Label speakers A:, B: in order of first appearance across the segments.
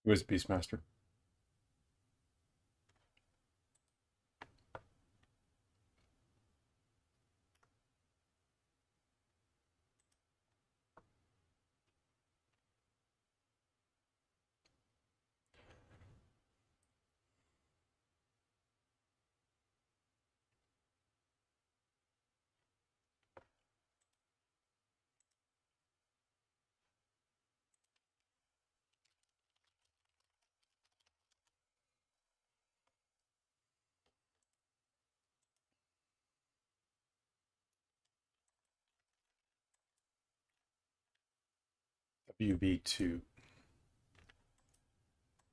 A: It was Beastmaster. WB2.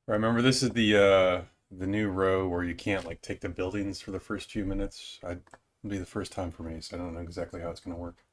A: Remember, this is the new row where you can't like take the buildings for the first few minutes. It'll be the first time for me, so I don't know exactly how it's going to work.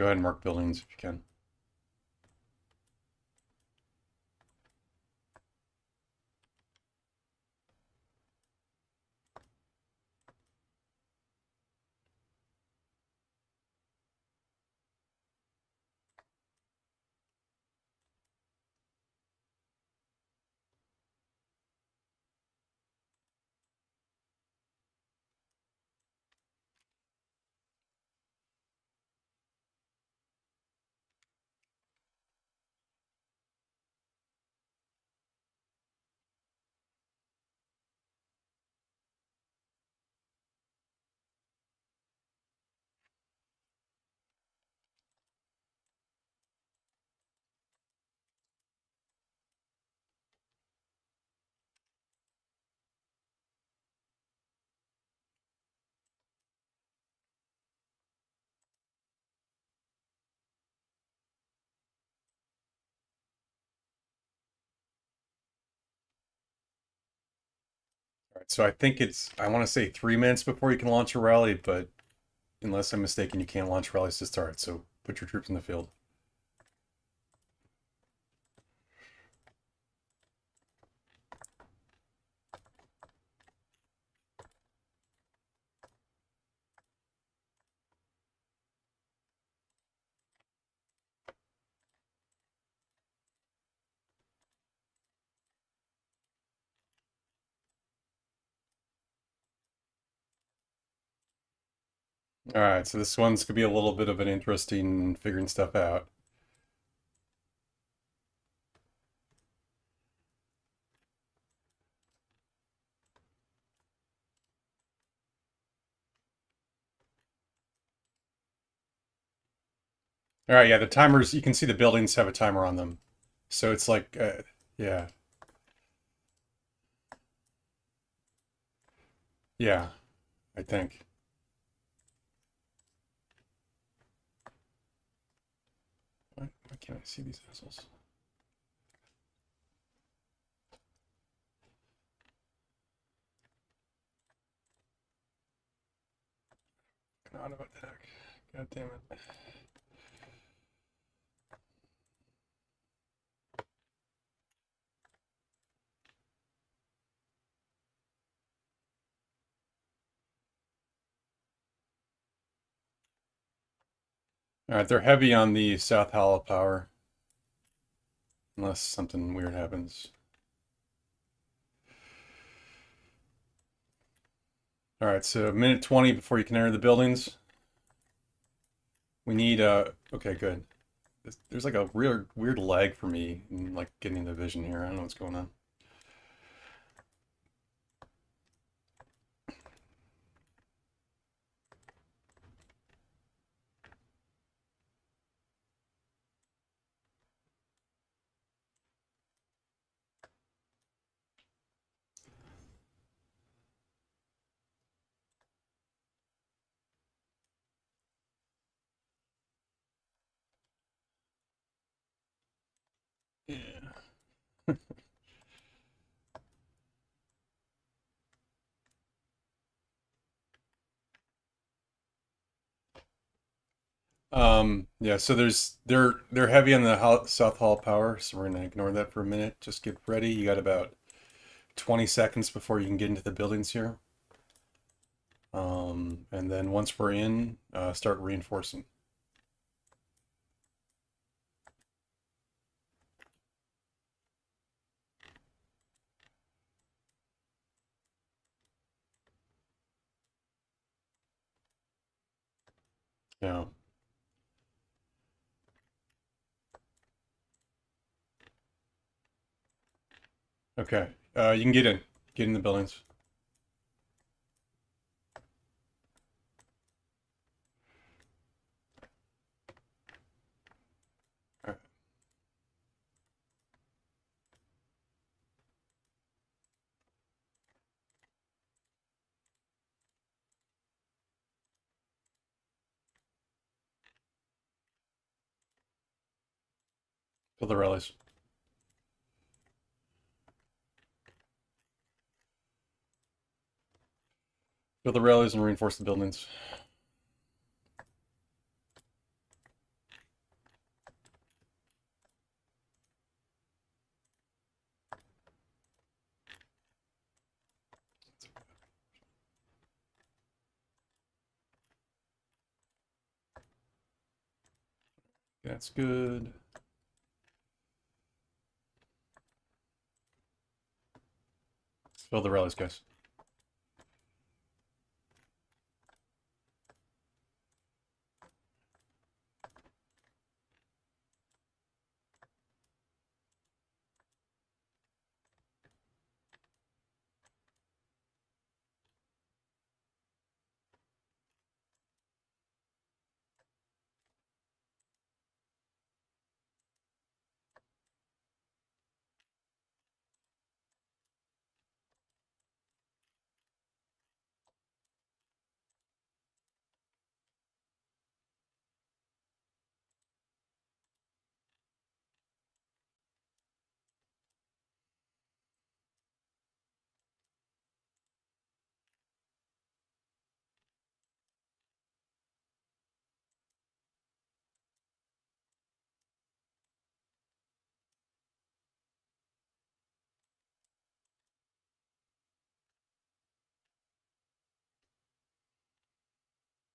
A: Go ahead and mark buildings if you can. All right, so I think I want to say 3 minutes before you can launch a rally, but unless I'm mistaken, you can't launch rallies to start. So put your troops in the field. All right, so this one's gonna be a little bit of an interesting figuring stuff out. All right, yeah, the timers, you can see the buildings have a timer on them. So it's like, yeah, yeah, I think. Why can't I see these assholes? Auto attack. God damn it. All right, they're heavy on the South Hollow power, unless something weird happens. All right, so a minute 20 before you can enter the buildings. We need okay, good. There's like a weird lag for me in like getting the vision here. I don't know what's going on. Yeah. Yeah, so they're heavy on the South Hall power, so we're gonna ignore that for a minute. Just get ready. You got about 20 seconds before you can get into the buildings here. And then once we're in, start reinforcing. Yeah. Okay. You can get in. Get in the buildings. All right. Fill the rallies. Fill the rallies and reinforce the buildings. That's good. Fill the rallies, guys.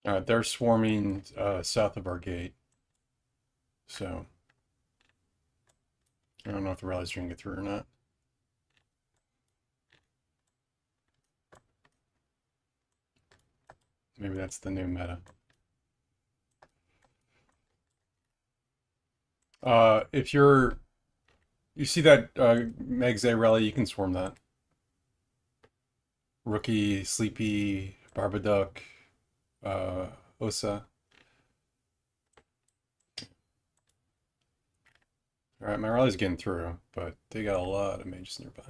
A: All right, they're swarming south of our gate. So I don't know if the rallies are gonna get through or not. Maybe that's the new meta. If you see that Meg's A rally, you can swarm that. Rookie, Sleepy, Barbaduck, Osa. All right, my rally's getting through, but they got a lot of mages nearby.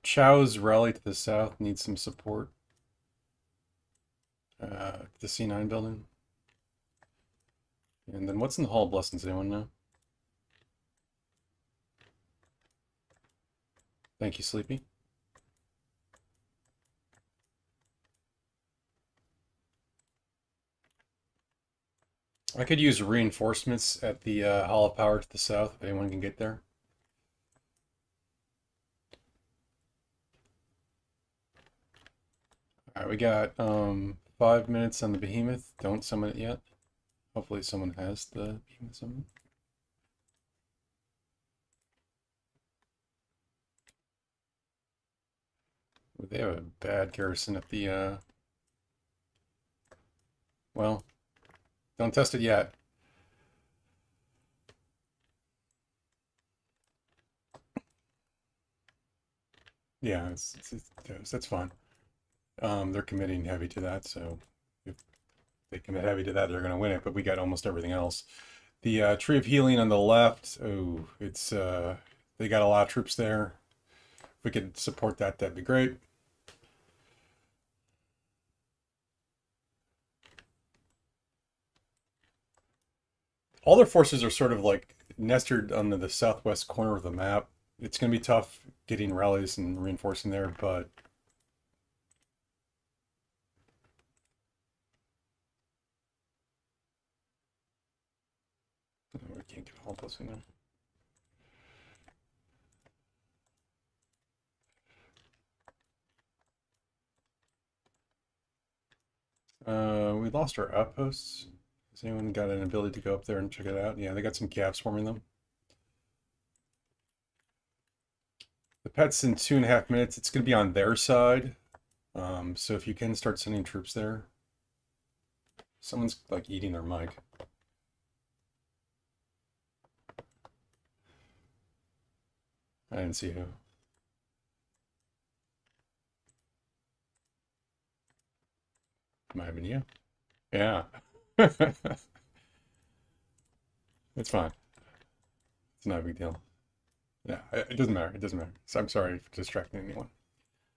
A: Chow's rally to the south needs some support. The C9 building. And then what's in the Hall of Blessings? Anyone know? Thank you, Sleepy. I could use reinforcements at the Hall of Power to the south if anyone can get there. All right, we got 5 minutes on the Behemoth. Don't summon it yet. Hopefully someone has the Behemoth summon. They have a bad garrison at the well, don't test it yet. Yeah, that's fine. They're committing heavy to that, so if they commit heavy to that, they're going to win it. But we got almost everything else. The Tree of Healing on the left. Oh, it's they got a lot of troops there. If we could support that, that'd be great. All their forces are sort of like nested on the southwest corner of the map. It's going to be tough getting rallies and reinforcing there, but we can't get all those in there. We lost our outposts. Has anyone got an ability to go up there and check it out? Yeah, they got some gaps forming them. The pet's in 2.5 minutes. It's going to be on their side. So if you can start sending troops there. Someone's like eating their mic. I didn't see who. Might have been you. Yeah. It's fine. It's not a big deal. Yeah, it doesn't matter. It doesn't matter. So I'm sorry for distracting anyone.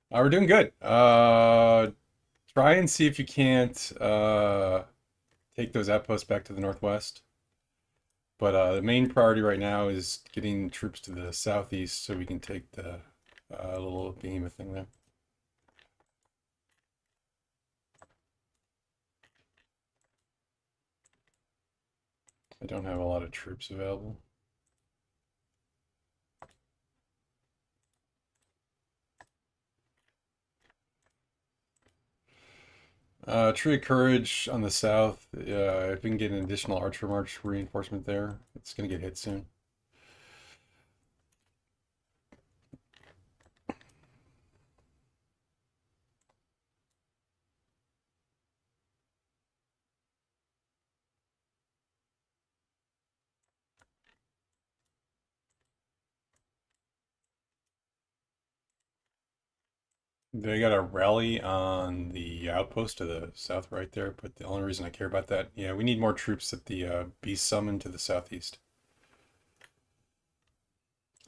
A: We're doing good. Try and see if you can't take those outposts back to the northwest. But the main priority right now is getting troops to the southeast so we can take the little behemoth thing there. I don't have a lot of troops available. Tree of Courage on the south. If we can get an additional Archer March reinforcement there, it's going to get hit soon. They got a rally on the outpost to the south right there, but the only reason I care about that, yeah, we need more troops at the Beast Summon to the southeast.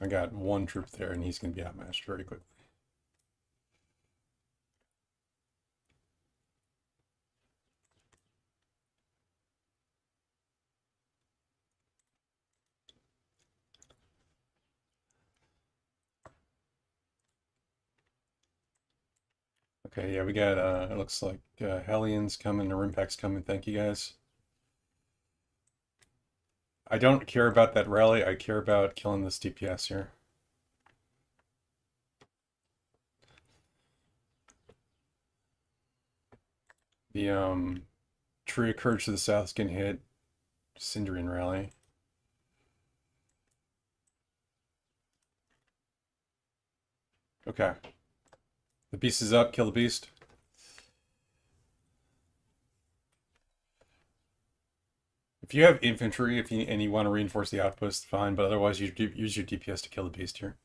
A: I got one troop there, and he's going to be outmatched very quickly. Okay, yeah, we got, it looks like Hellions coming, or Impact's coming. Thank you guys. I don't care about that rally. I care about killing this DPS here. The Tree of Courage to the south is getting hit. Cinderian rally. Okay. The beast is up. Kill the beast. If you have infantry, and you want to reinforce the outpost, fine. But otherwise, you use your DPS to kill the beast here.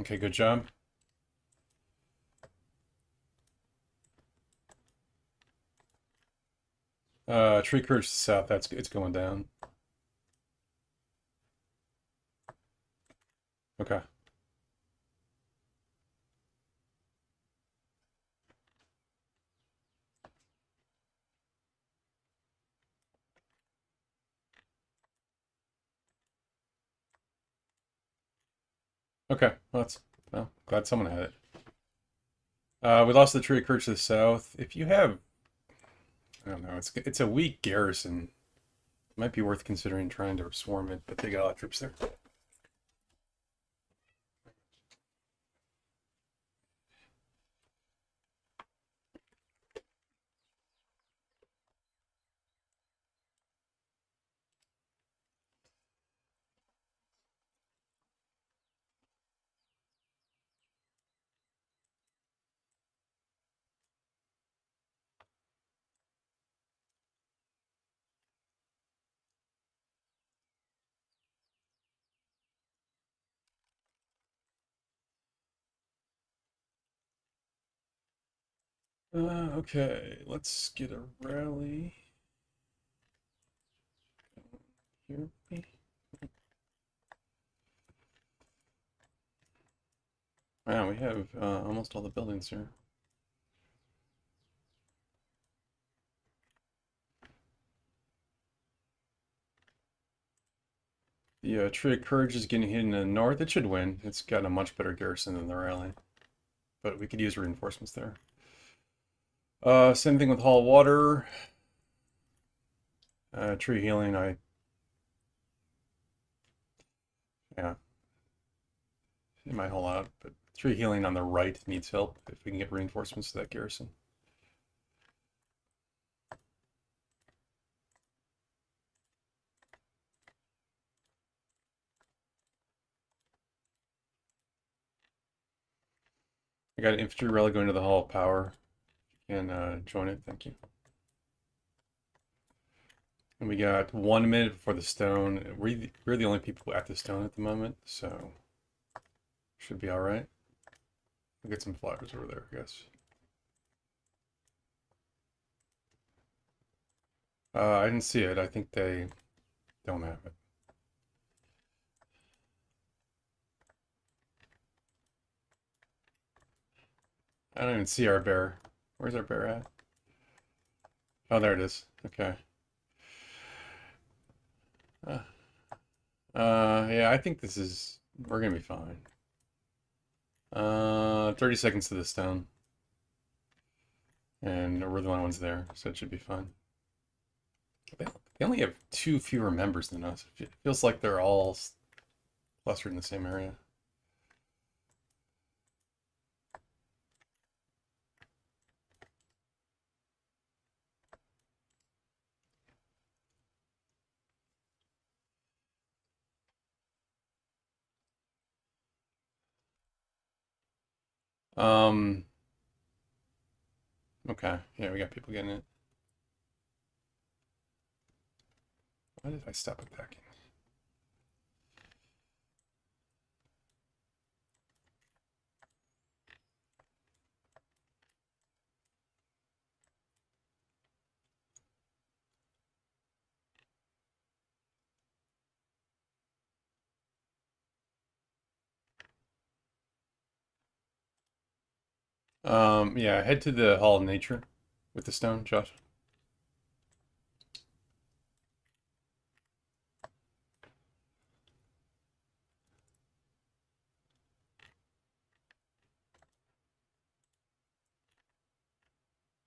A: Okay, good job. Tree courage to the south. It's going down. Okay. Okay. Well, glad someone had it. We lost the tree courage to the south. If you have, I don't know, it's a weak garrison. It might be worth considering trying to swarm it, but they got a lot of troops there. Okay, let's get a rally here. Wow, we have almost all the buildings here. The Tree of Courage is getting hit in the north. It should win. It's got a much better garrison than the rally, but we could use reinforcements there. Same thing with Hall Water. Tree Healing, yeah, it might hold out, but Tree Healing on the right needs help if we can get reinforcements to that garrison. I got an infantry rally going to the Hall of Power. And join it, thank you. And we got 1 minute before the stone. We're the only people at the stone at the moment, so should be all right. We'll get some flyers over there, I guess. I didn't see it. I think they don't have it. I don't even see our bear. Where's our bear at? Oh, there it is. Okay. Uh, yeah, I think we're gonna be fine. 30 seconds to the stone. And we're the only ones there, so it should be fine. They only have two fewer members than us. It feels like they're all clustered in the same area. Um, okay. Yeah, we got people getting it. Why did I stop attacking? Yeah, head to the Hall of Nature with the stone, Josh.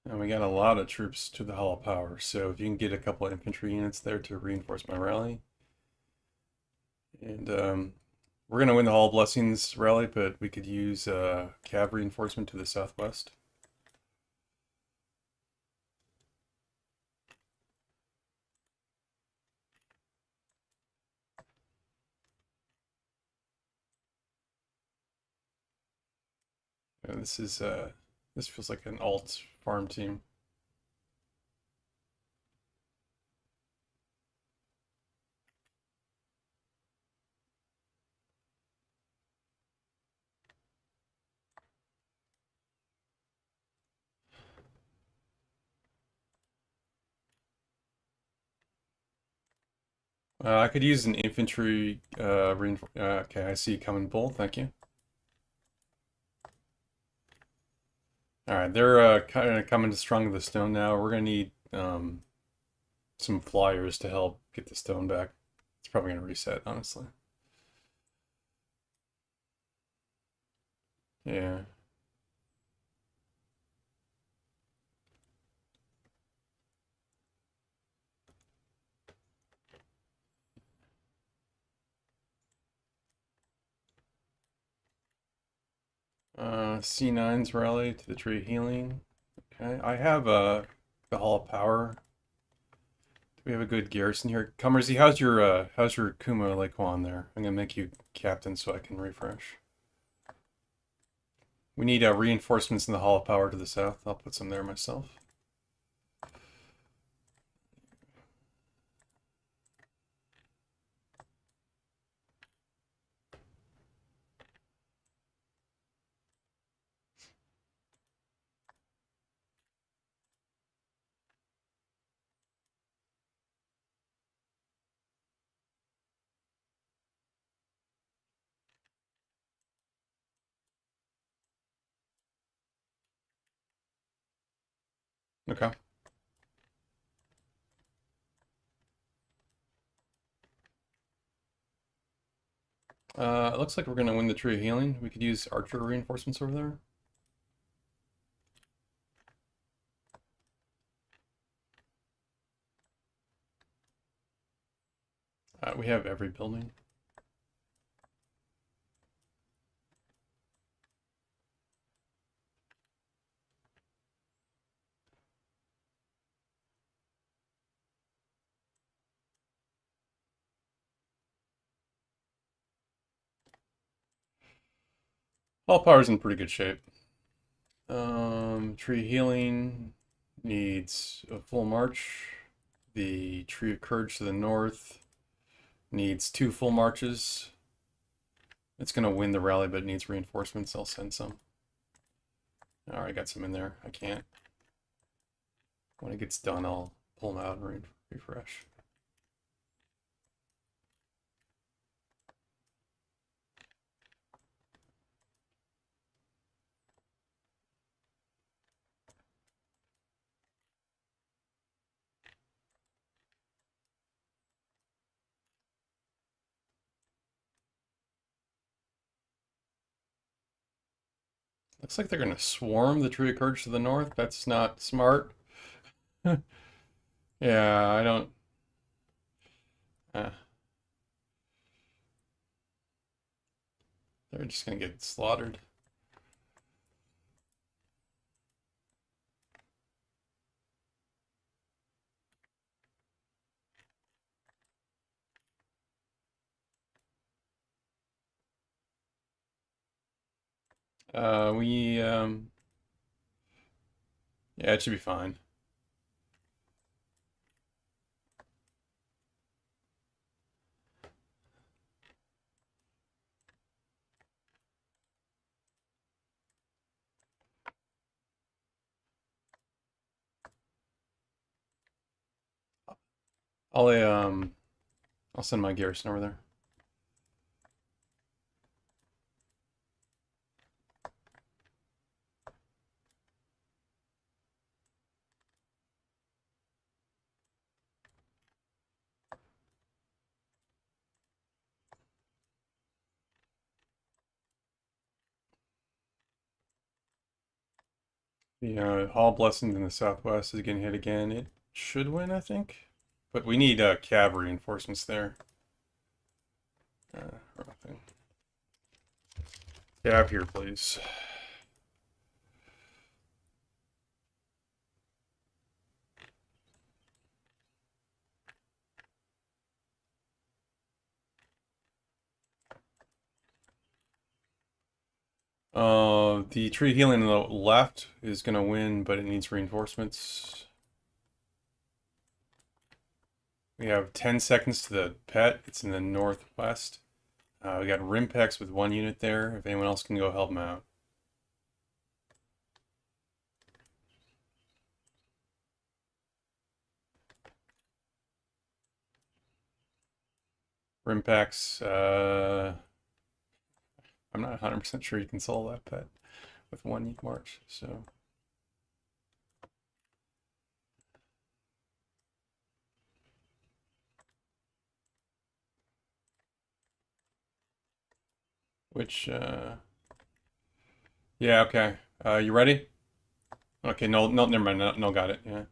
A: And we got a lot of troops to the Hall of Power, so if you can get a couple of infantry units there to reinforce my rally. And we're gonna win the Hall of Blessings rally, but we could use cav reinforcement to the southwest. This feels like an alt farm team. I could use an infantry reinforce. Okay, I see you coming, Bull. Thank you. All right, they're kind of coming to strong the stone now. We're gonna need some flyers to help get the stone back. It's probably gonna reset, honestly. Yeah. C9's rally to the tree healing. Okay, I have the Hall of Power. Do we have a good garrison here? Comersy, how's your Kuma Laquan there? I'm gonna make you captain so I can refresh. We need reinforcements in the Hall of Power to the south. I'll put some there myself. Okay. It looks like we're gonna win the Tree of Healing. We could use archer reinforcements over there. We have every building. All power's in pretty good shape. Tree Healing needs a full march. The Tree of Courage to the north needs 2 full marches. It's gonna win the rally, but it needs reinforcements. I'll send some. I already got some in there. I can't. When it gets done, I'll pull them out and refresh. Looks like they're gonna swarm the Tree of Courage to the north. That's not smart. Yeah, I don't. Uh, they're just gonna get slaughtered. We yeah, it should be fine. I'll um I'll send my garrison over there. The Hall Blessing in the southwest is getting hit again. It should win, I think, but we need cav reinforcements there. Wrong thing. Cav here, please. The Tree Healing on the left is gonna win, but it needs reinforcements. We have 10 seconds to the pet. It's in the northwest. We got Rimpex with 1 unit there. If anyone else can go help him out. Rim packs. I'm not 100% sure you can solo that pet with one march. So which yeah, okay. You ready? Okay, no, no, never mind. No, no, got it. Yeah.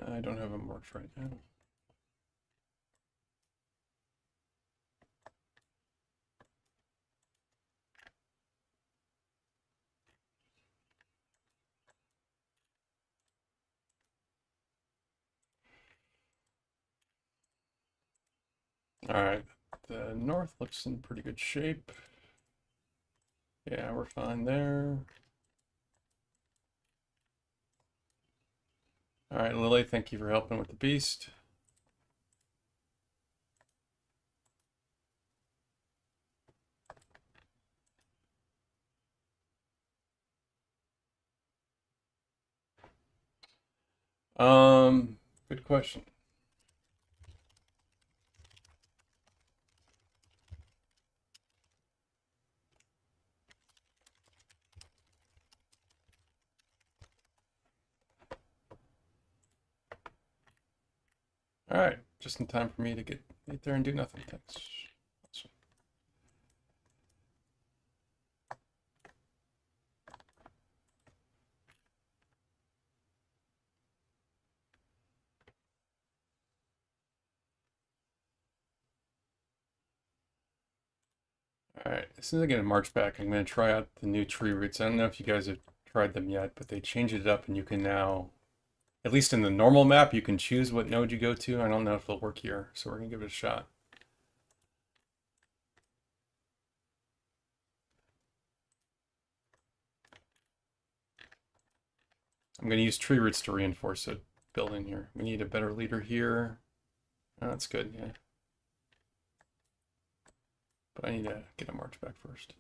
A: I don't have a march right now. All right. The north looks in pretty good shape. Yeah, we're fine there. All right, Lily, thank you for helping with the beast. Good question. All right, just in time for me to get there and do nothing. Thanks. Awesome. All right, as soon as I get a march back, I'm going to try out the new tree roots. I don't know if you guys have tried them yet, but they changed it up and you can now, at least in the normal map, you can choose what node you go to. I don't know if it'll work here, so we're going to give it a shot. I'm going to use tree roots to reinforce a building here. We need a better leader here. Oh, that's good, yeah. But I need to get a march back first.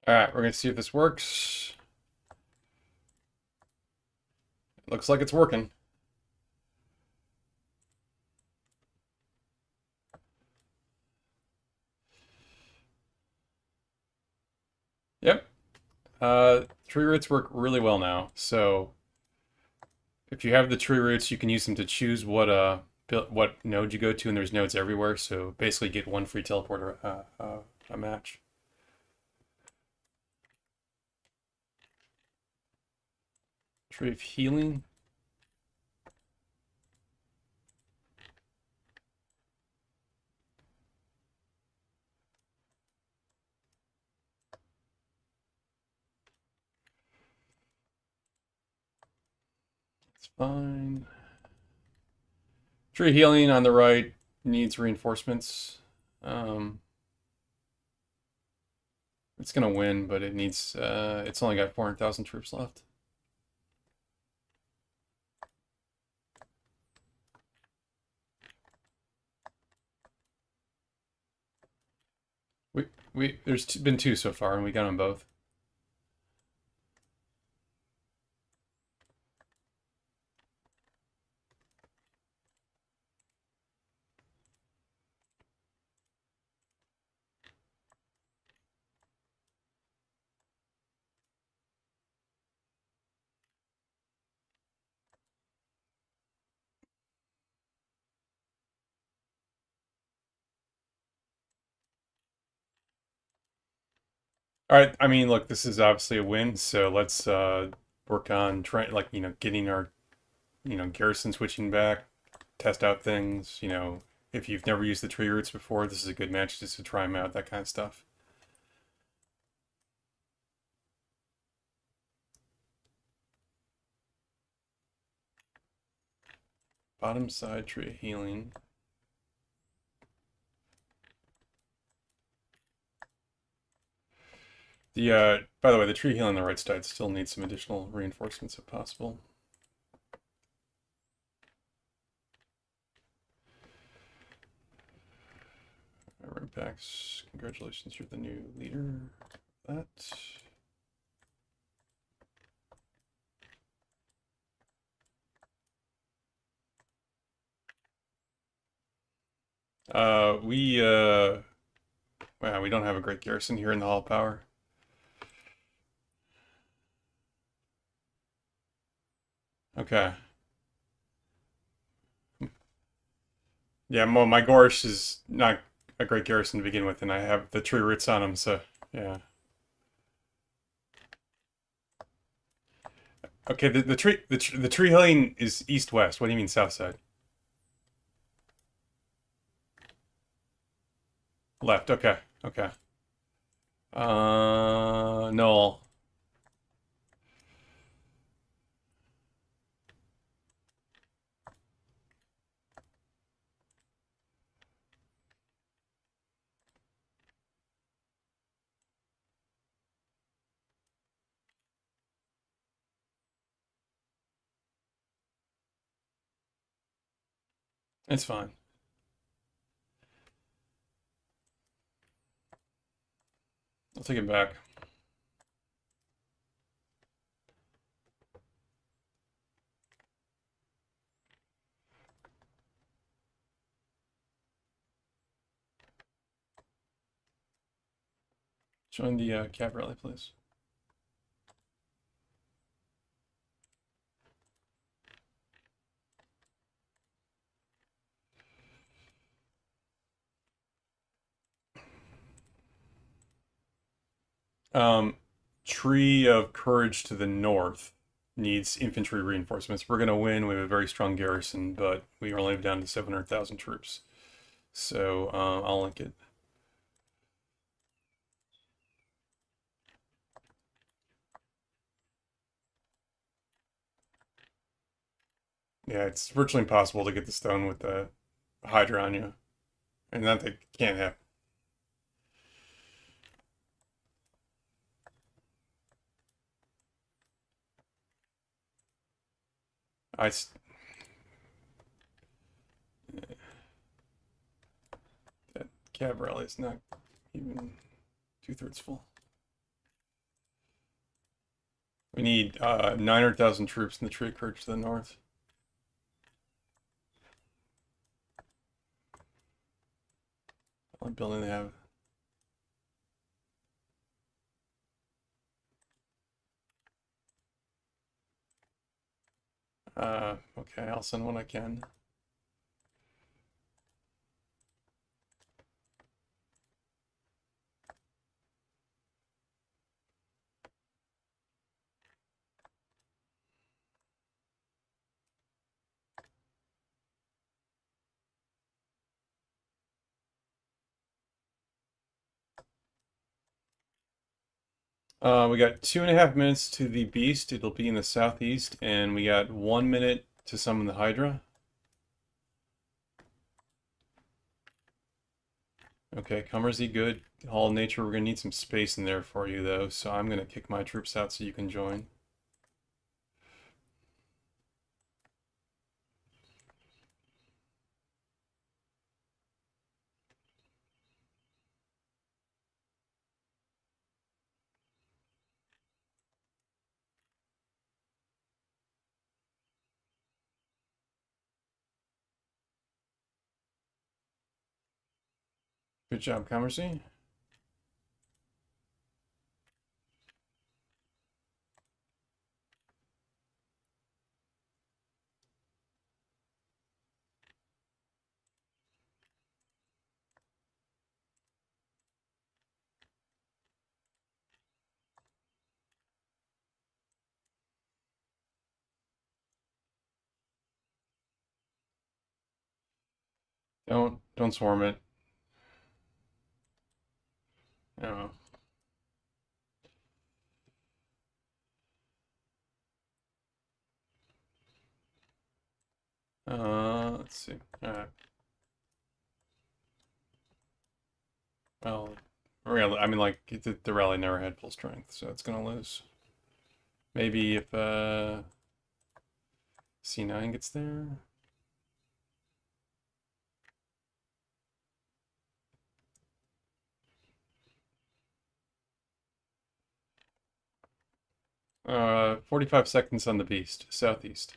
A: All right, we're going to see if this works. It looks like it's working. Yep. Tree roots work really well now. So if you have the tree roots, you can use them to choose what node you go to, and there's nodes everywhere. So basically, get one free teleporter a match. Tree of healing. It's fine. Tree of healing on the right needs reinforcements. It's gonna win, but it needs. It's only got 400,000 troops left. There's been two so far, and we got them both. All right, I mean, look, this is obviously a win, so let's work on trying, like, getting our, garrison switching back, test out things, if you've never used the tree roots before, this is a good match just to try them out, that kind of stuff. Bottom side tree healing. By the way, the tree healing on the right side still needs some additional reinforcements if possible. Rimpax, congratulations, you're the new leader. That. Wow, we don't have a great garrison here in the Hall of Power. Okay. Yeah, well, my Gorsh is not a great garrison to begin with, and I have the tree roots on them, so yeah. Okay, the tree healing is east-west. What do you mean south side? Left. Okay. Okay. No. It's fine. I'll take it back. Join the cab rally, please. Um, Tree of Courage to the north needs infantry reinforcements. We're gonna win. We have a very strong garrison, but we are only down to 700,000 troops. So I'll link it. Yeah, it's virtually impossible to get the stone with the Hydra on you, and that they can't have. I that cab rally is not even two-thirds full. We need 900,000 troops in the Tree of Courage to the north. Only building they have. Okay, I'll send when I can. We got 2.5 minutes to the beast. It'll be in the southeast, and we got 1 minute to summon the Hydra. Okay, Comersy, good. Hall of Nature, we're gonna need some space in there for you though, so I'm gonna kick my troops out so you can join. Good job, Comersy. Don't swarm it. No. Let's see. Well, I mean, like the rally never had full strength, so it's gonna lose. Maybe if C9 gets there. Uh, 45 seconds on the beast, southeast.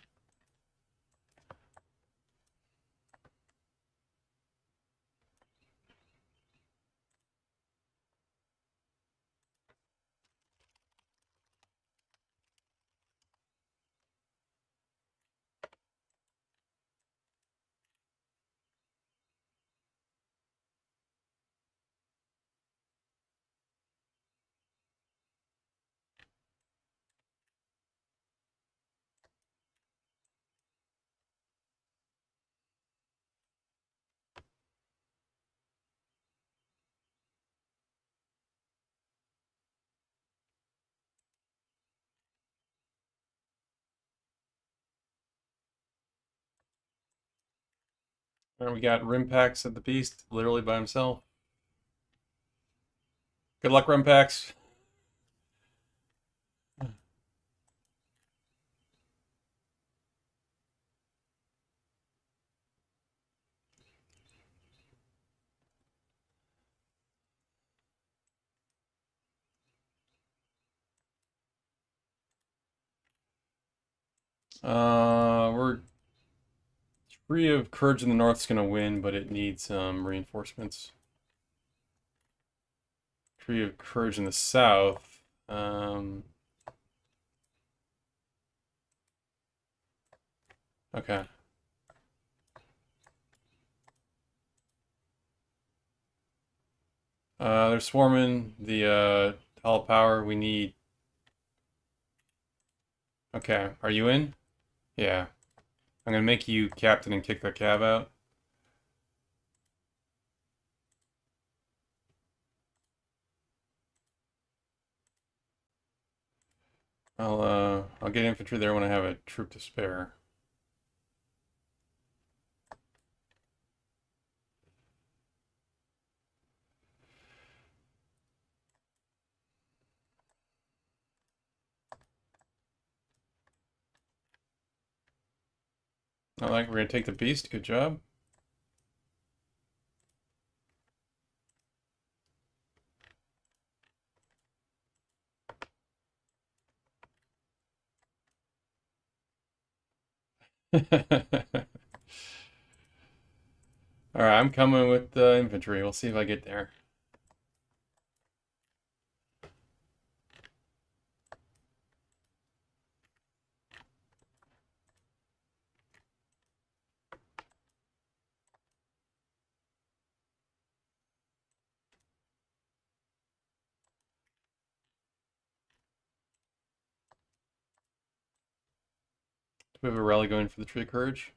A: All right, we got Rimpax at the beast, literally by himself. Good luck, Rimpax. We're Tree of Courage in the North's gonna win, but it needs reinforcements. Tree of Courage in the South. Okay. They're swarming the Hall of Power. We need. Okay, are you in? Yeah. I'm gonna make you captain and kick the cab out. I'll get infantry there when I have a troop to spare. I like, we're gonna take the beast. Good job. All right, I'm coming with the infantry. We'll see if I get there. Do we have a rally going for the Tree of Courage?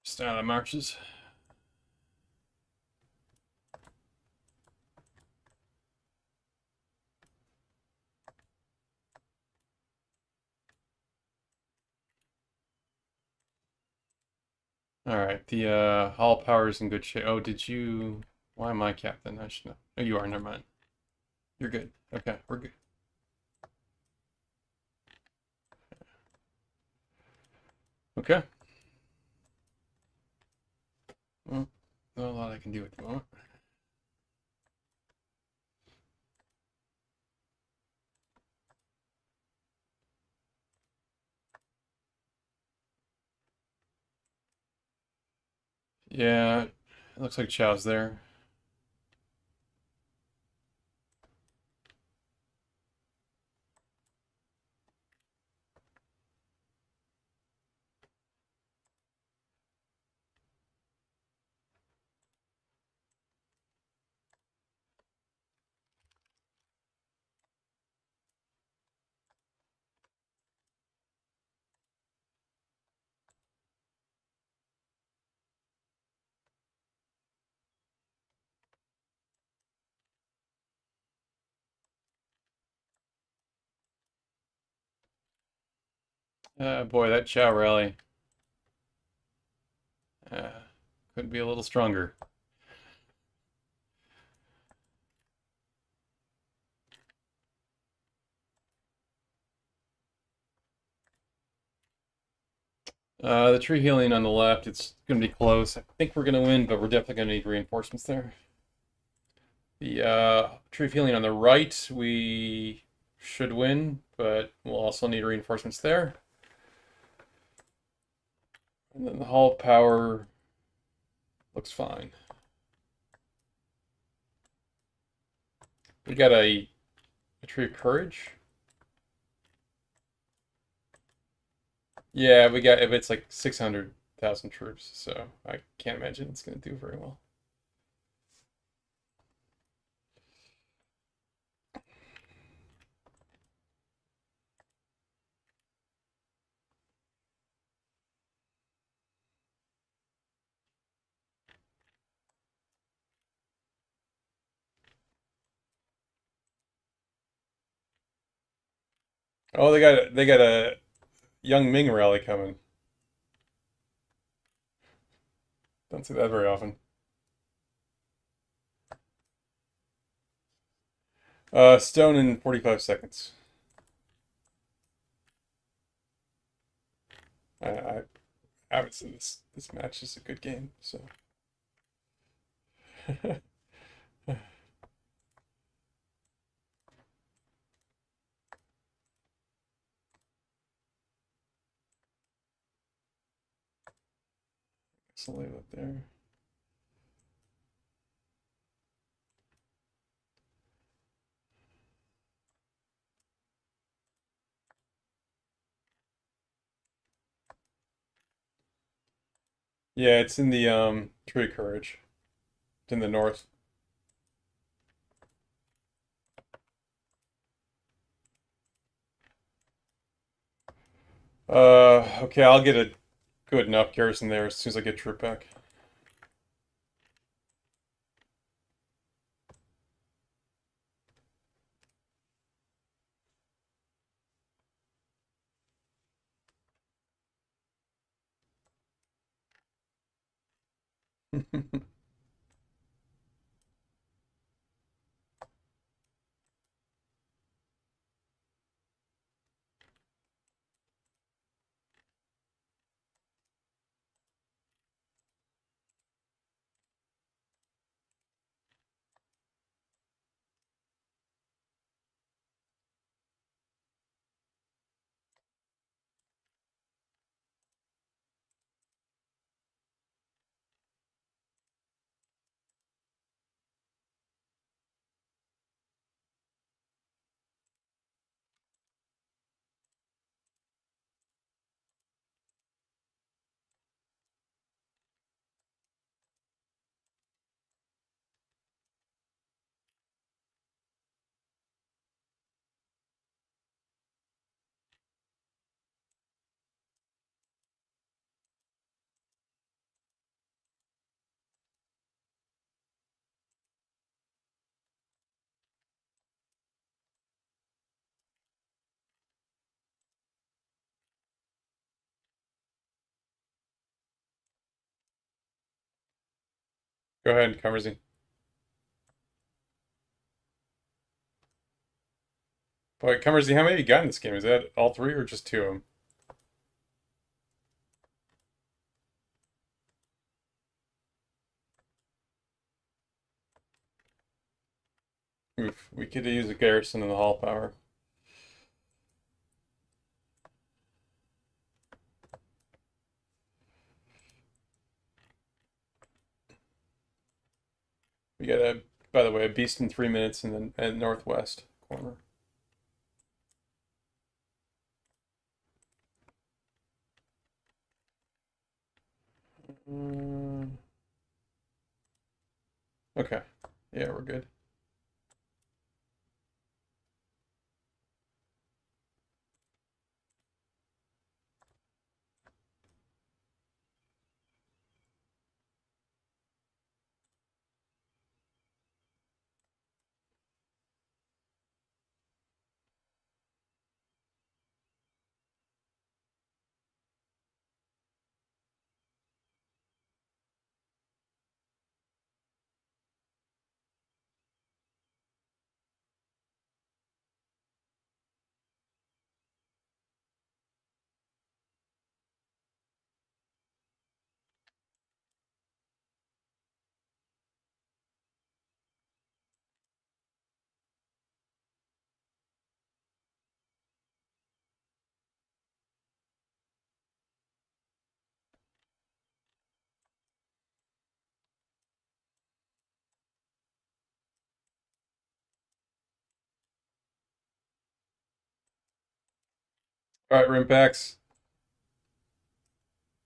A: Start the marches. All right, the Hall of Power is in good shape. Oh, did you? Why am I captain? I should know. Oh, you are. Never mind. You're good. Okay, we're good. Okay. Well, not a lot I can do at the moment. Yeah, it looks like Chow's there. Boy, that Chow rally uh, could be a little stronger. The tree healing on the left, it's going to be close. I think we're going to win, but we're definitely going to need reinforcements there. The tree healing on the right, we should win, but we'll also need reinforcements there. And then the Hall of Power looks fine. We got a Tree of Courage. Yeah, we got, if it's like 600,000 troops, so I can't imagine it's going to do very well. Oh, they got a Young Ming rally coming. Don't see that very often. Stone in 45 seconds. I would say this match is a good game, so. So leave it there. Yeah, it's in the Tree of Courage. It's in the north. Okay, I'll get a good enough garrison there as soon as I get troop back. Go ahead, Conversy. Boy, Conversy, how many you got in this game? Is that all three or just two of them? Oof, we could use a garrison in the Hall of Power. We got a, by the way, a beast in 3 minutes in the northwest corner. Mm, okay. Yeah, we're good. All right, Rimpax.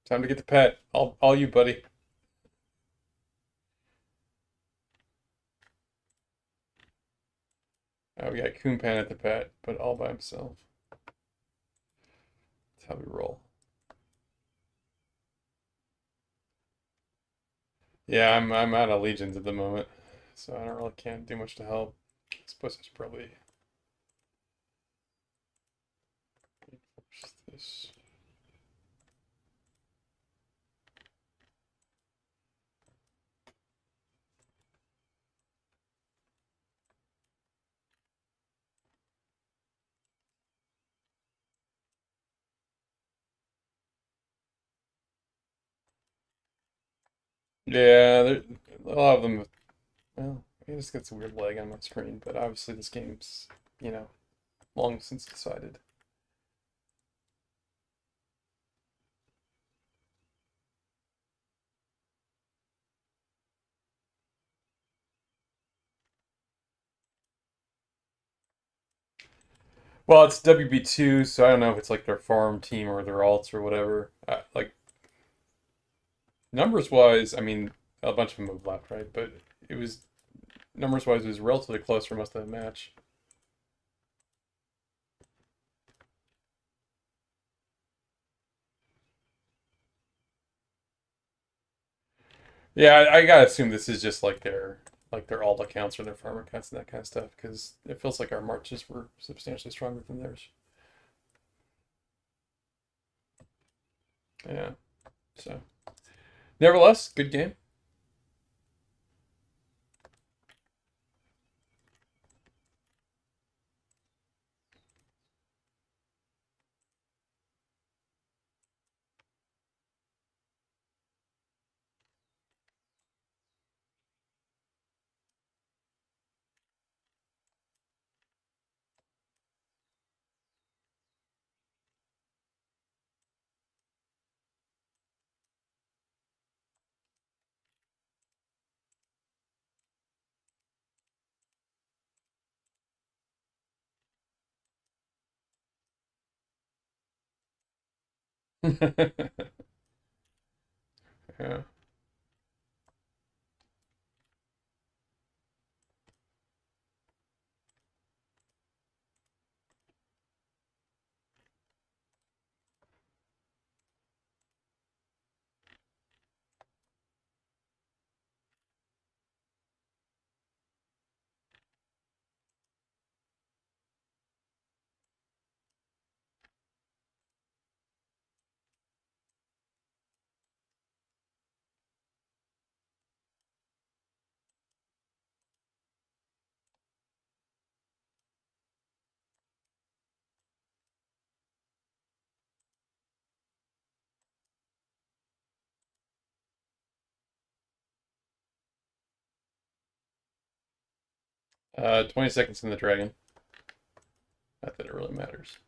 A: Time to get the pet. All you, buddy. We got Coonpan at the pet, but all by himself. That's how we roll. Yeah, I'm out of legions at the moment, so I don't really can't do much to help. I suppose I should probably force this. Yeah, a lot of them. Well, it just gets a weird lag on my screen, but obviously this game's, you know, long since decided. Well, it's WB2, so I don't know if it's like their farm team or their alts or whatever. Like numbers wise, I mean, a bunch of them have left, right? But it was numbers wise, it was relatively close for most of the match. Yeah, I gotta assume this is just like their alt accounts or their farm accounts and that kind of stuff, because it feels like our marches were substantially stronger than theirs. Yeah. So, nevertheless, good game. Yeah. Uh, 20 seconds in the dragon. Not that it really matters.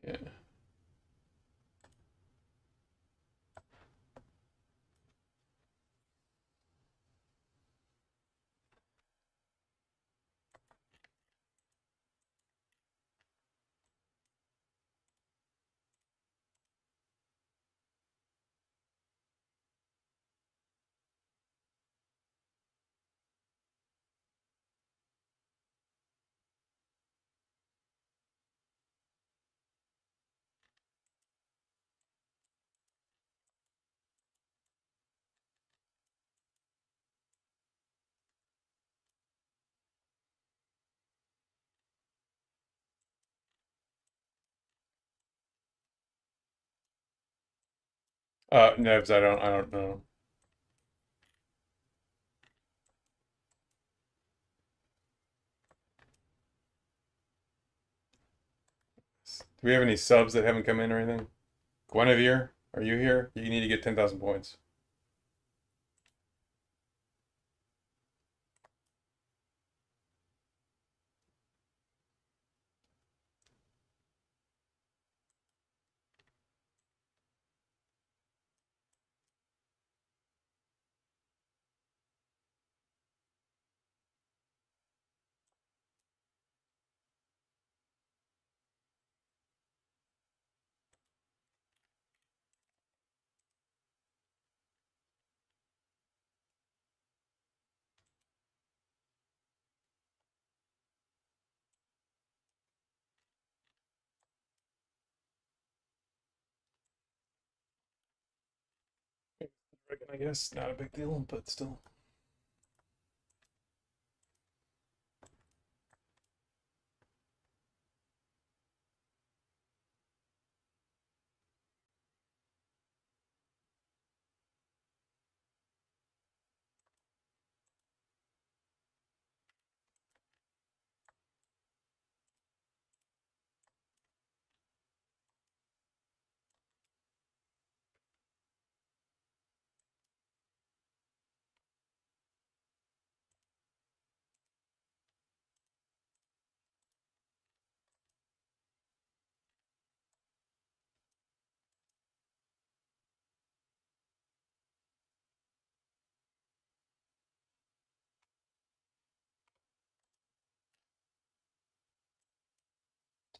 A: Yeah. Nevs, I don't know. Do we have any subs that haven't come in or anything? Guinevere, are you here? You need to get 10,000 points. I guess not a big deal, but still.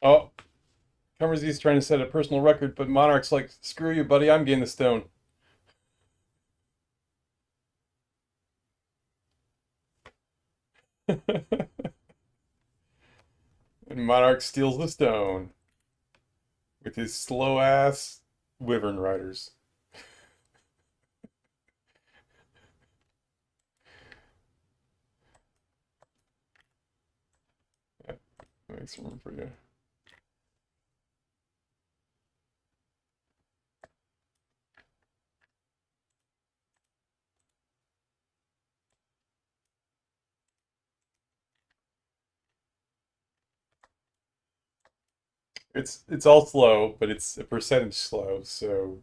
A: Oh, Cumbersey's trying to set a personal record, but Monarch's like, screw you, buddy, I'm getting the stone. And Monarch steals the stone with his slow ass Wyvern Riders. Yeah, makes room for you. It's all slow, but it's a percentage slow. So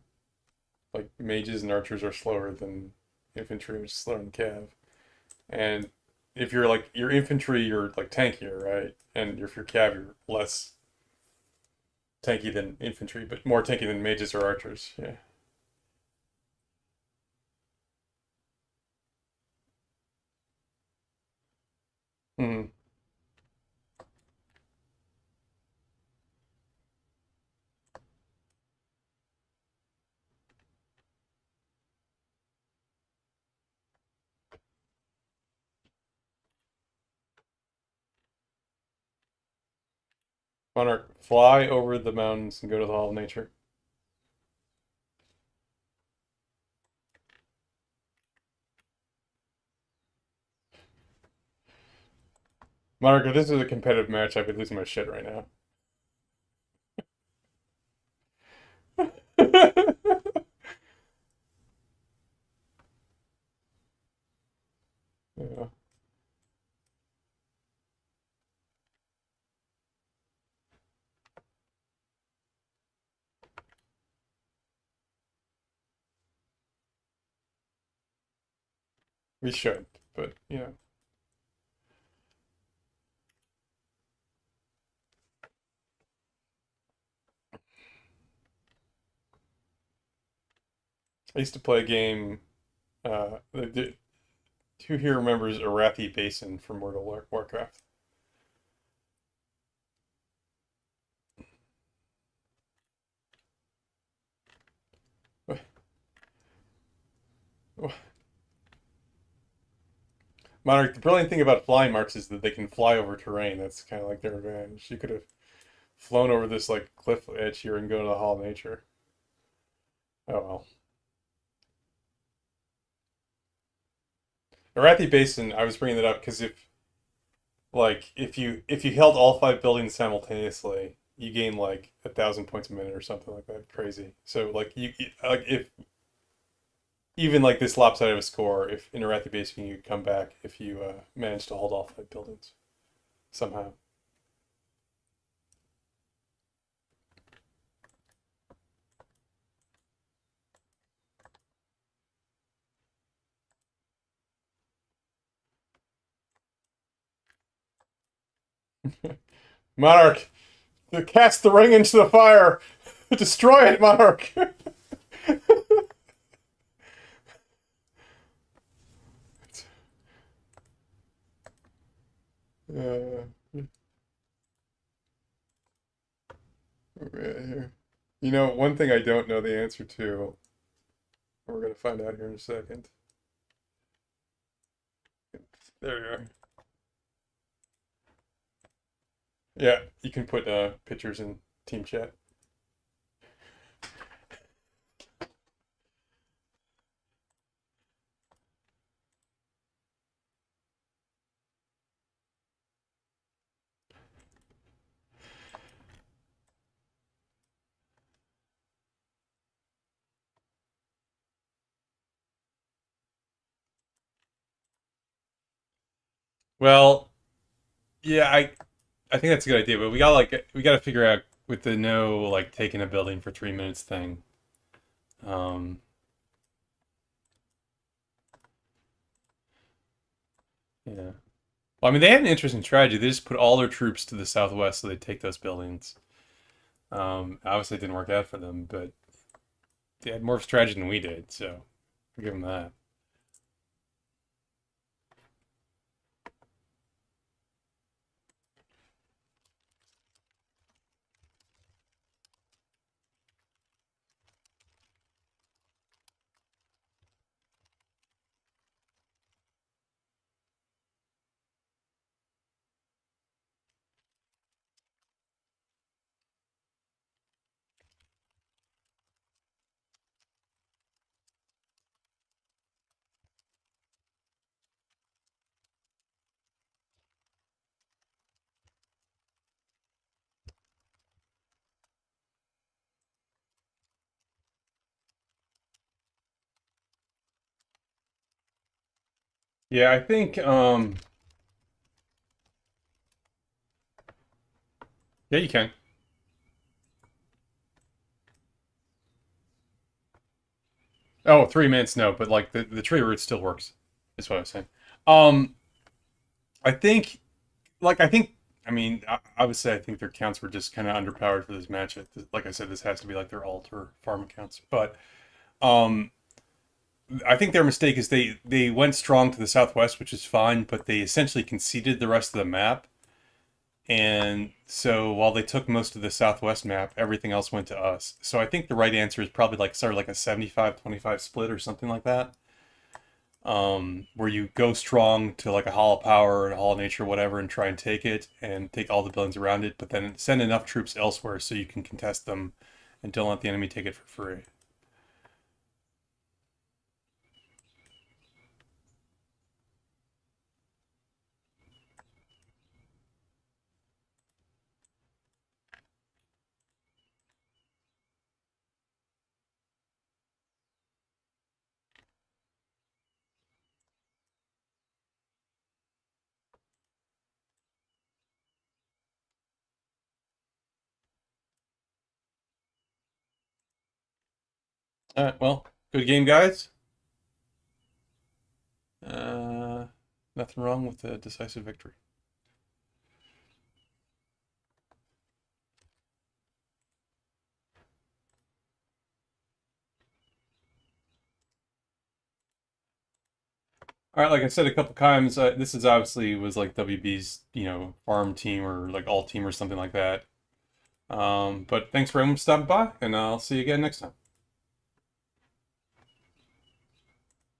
A: like mages and archers are slower than infantry, which is slower than cav. And if you're like your infantry, you're like tankier, right? And if you're cav, you're less tanky than infantry, but more tanky than mages or archers. Yeah. Hmm. Monarch, fly over the mountains and go to the Hall of Nature. Monarch, if this is a competitive match, I'd be losing my shit right now. Yeah, we should, but you know, I used to play a game. Who here remembers Arathi Basin from Warcraft? Monarch, the brilliant thing about flying marks is that they can fly over terrain. That's kind of like their advantage. You could have flown over this like cliff edge here and go to the Hall of Nature. Oh well. Arathi Basin, I was bringing that up because if you held all five buildings simultaneously, you gain like 1,000 points a minute or something like that. Crazy. So like if even like this lopsided of a score, if in Arathi Basin you come back if you manage to hold all five buildings somehow. Monarch, cast the ring into the fire. Destroy it, Monarch. uh, right here. You know, one thing I don't know the answer to, we're gonna find out here in a second. There you are. Yeah, you can put pictures in team chat. Well, yeah, I think that's a good idea, but we gotta figure out with the no like taking a building for 3 minutes thing. Um, yeah. Well, I mean, they had an interesting strategy. They just put all their troops to the southwest so they take those buildings. Obviously, it didn't work out for them, but they had more of a strategy than we did, so I'll give them that. Yeah, I think. Yeah, you can. Oh, 3 minutes, no, but like the tree route still works. Is what I was saying. Um, I think, I think, I mean, obviously, I think their counts were just kind of underpowered for this match. Like I said, this has to be like their altar farm accounts, but um, I think their mistake is they went strong to the southwest, which is fine, but they essentially conceded the rest of the map. And so while they took most of the Southwest map, everything else went to us. So I think the right answer is probably like sort of like a 75-25 split or something like that. Where you go strong to like a Hall of Power and a Hall of Nature, whatever, and try and take it and take all the buildings around it, but then send enough troops elsewhere so you can contest them and don't let the enemy take it for free. All right, well, good game, guys. Uh, Nothing wrong with a decisive victory. All right, like I said a couple times, this is obviously was like WB's, farm team or like all team or something like that. But thanks very much for stopping by, and I'll see you again next time.